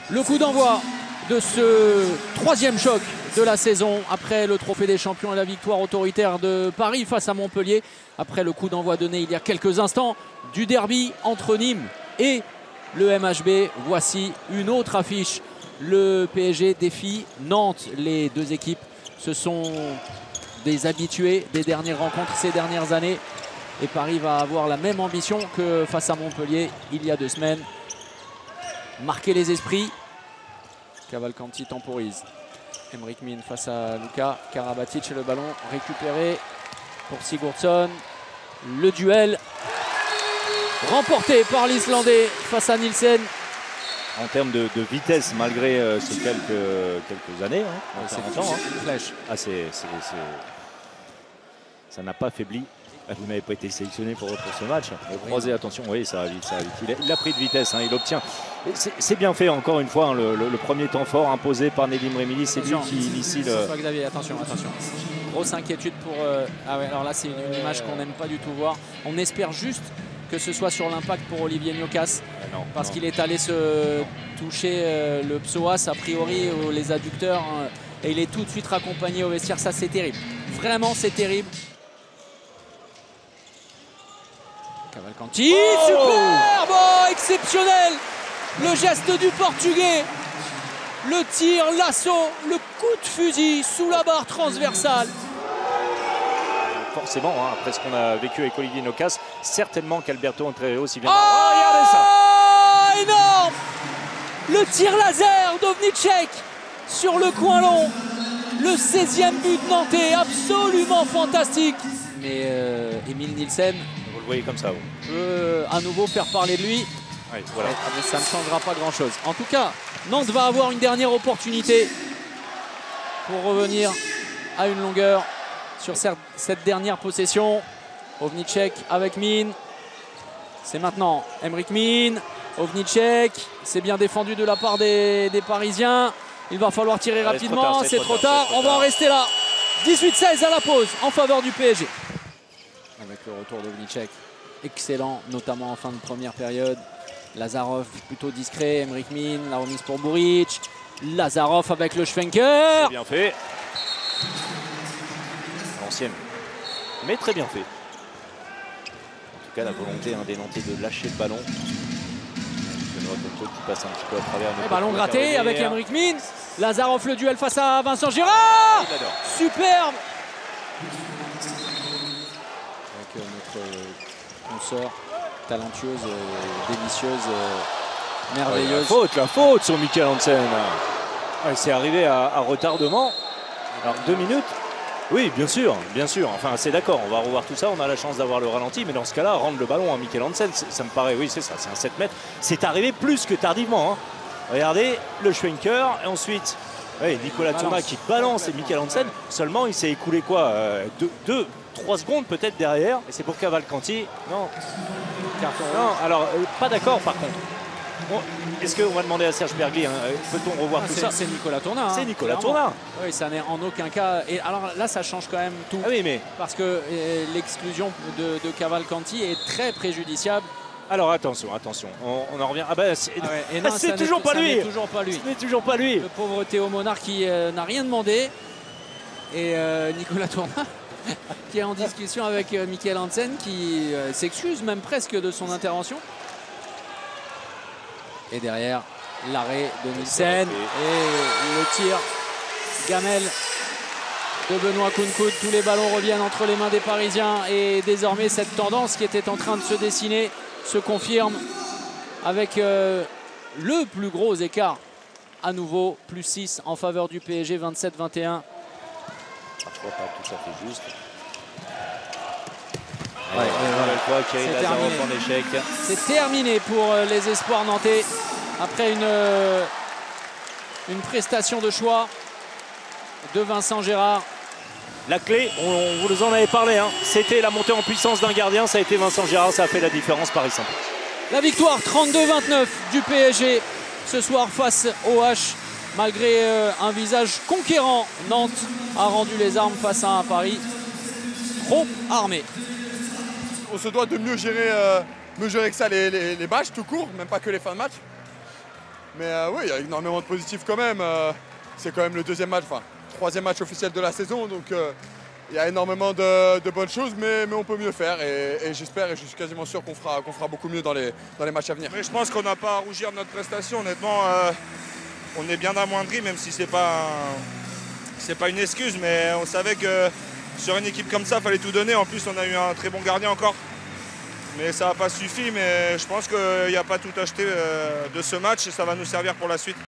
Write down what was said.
Le coup d'envoi de ce troisième choc de la saison après le trophée des champions et la victoire autoritaire de Paris face à Montpellier. Après le coup d'envoi donné il y a quelques instants du derby entre Nîmes et le MHB. Voici une autre affiche. Le PSG défie Nantes. Les deux équipes, ce sont des habitués des dernières rencontres ces dernières années. Et Paris va avoir la même ambition que face à Montpellier il y a 2 semaines. Marquer les esprits. Cavalcanti temporise. Emric Min face à Luka Karabatic et le ballon récupéré pour Sigurdsson. Le duel remporté par l'Islandais face à Nielsen. En termes de vitesse, malgré ces quelques années, hein, C'est une flèche. Ah, ça n'a pas faibli. Vous n'avez pas été sélectionné pour ce match. Croisé, attention, oui, ça va vite, ça va vite. Il a pris de vitesse, hein, il obtient. C'est bien fait, encore une fois, hein, le premier temps fort imposé par Nedim Remili, c'est lui qui initie le... Xavier, attention. Grosse inquiétude pour... Ah ouais, alors là, c'est une image qu'on n'aime pas du tout voir. On espère juste que ce soit sur l'impact pour Olivier Nyokas, parce qu'il est allé se toucher le psoas, a priori, les adducteurs, hein, et il est tout de suite raccompagné au vestiaire. Ça, c'est terrible. Vraiment, c'est terrible. Cavalcanti, superbe, oh, exceptionnel. Le geste du Portugais, le tir, l'assaut, le coup de fusil sous la barre transversale. Forcément, hein, après ce qu'on a vécu avec Olivier Nyokas, certainement qu'Alberto Entreo s'y vient. Oh, regardez ça! Énorme! Le tir laser d'Ovnicek sur le coin long. Le 16e but nantais, absolument fantastique. Mais Emil Nielsen, Vous le voyez comme ça, vous. peut à nouveau faire parler de lui. Oui, voilà. Mais ça ne changera pas grand-chose. En tout cas, Nantes va avoir une dernière opportunité pour revenir à une longueur sur cette dernière possession. Ovnicek avec Min. C'est maintenant Emric Min. Ovnicek, c'est bien défendu de la part des Parisiens. Il va falloir tirer rapidement, c'est trop tard. On va en rester là. 18-16 à la pause en faveur du PSG. Avec le retour d'Ovnicek, excellent, notamment en fin de première période. Lazarov plutôt discret, Emric Min, la remise pour Buric. Lazarov avec le Schwenker. Bien fait. L'ancienne, mais très bien fait. En tout cas, la volonté des Nantais de lâcher le ballon. Qui passe un petit peu à travers. Ballon gratté avec Emric Min. Lazarov, le duel face à Vincent Girard. Superbe. Avec notre consort talentueuse, délicieuse, merveilleuse. La faute sur Michael Hansen. Ouais, c'est arrivé à retardement. Alors 2 minutes. Oui, bien sûr. Enfin, c'est d'accord, on va revoir tout ça. On a la chance d'avoir le ralenti, mais dans ce cas-là, rendre le ballon à Michael Hansen, ça me paraît, oui, c'est ça, c'est un 7 mètres. C'est arrivé plus que tardivement. Hein. Regardez, le Schwenker, et ensuite, oui, Nicolas Thomas qui balance et Michael Hansen. Seulement, il s'est écoulé quoi 3 secondes peut-être derrière. Et c'est pour Cavalcanti. Non, alors, pas d'accord par contre. Est-ce qu'on va demander à Serge Bergli, hein, peut-on revoir tout ça? C'est Nicolas Tournat. C'est Nicolas Tournat. Oui, ça n'est en aucun cas. Et alors là, ça change quand même tout. Ah oui, mais... Parce que l'exclusion de Cavalcanti est très préjudiciable. Alors attention, on en revient. Ah ben, c'est toujours pas lui. C'est toujours pas lui. Le pauvre Théo Monard qui n'a rien demandé. Et Nicolas Tournat qui est en discussion avec Michael Hansen qui s'excuse même presque de son intervention. Et derrière, l'arrêt de Nielsen et le tir gamelle de Benoît Kounkoud. Tous les ballons reviennent entre les mains des Parisiens et désormais cette tendance qui était en train de se dessiner se confirme avec le plus gros écart à nouveau, plus 6 en faveur du PSG, 27-21. Parfois pas tout à fait juste. C'est terminé pour les espoirs nantais après une prestation de choix de Vincent Gérard. La clé, on vous en avait parlé, hein. C'était la montée en puissance d'un gardien, ça a été Vincent Gérard, ça a fait la différence, Paris s'impose. La victoire 32-29 du PSG ce soir face au H. Malgré un visage conquérant, Nantes a rendu les armes face à un Paris trop armé. On se doit de mieux gérer que ça les matchs tout court, même pas que les fins de match. Mais oui, il y a énormément de positifs quand même. C'est quand même le deuxième match, enfin, troisième match officiel de la saison. Donc il y a énormément de bonnes choses, mais on peut mieux faire. Et j'espère et je suis quasiment sûr qu'on fera beaucoup mieux dans les matchs à venir. Mais je pense qu'on n'a pas à rougir de notre prestation. Honnêtement, on est bien amoindri, même si c'est pas une excuse. Mais on savait que sur une équipe comme ça, il fallait tout donner. En plus, on a eu un très bon gardien encore. Mais ça n'a pas suffi. Mais je pense qu'il n'y a pas tout acheté de ce match et ça va nous servir pour la suite.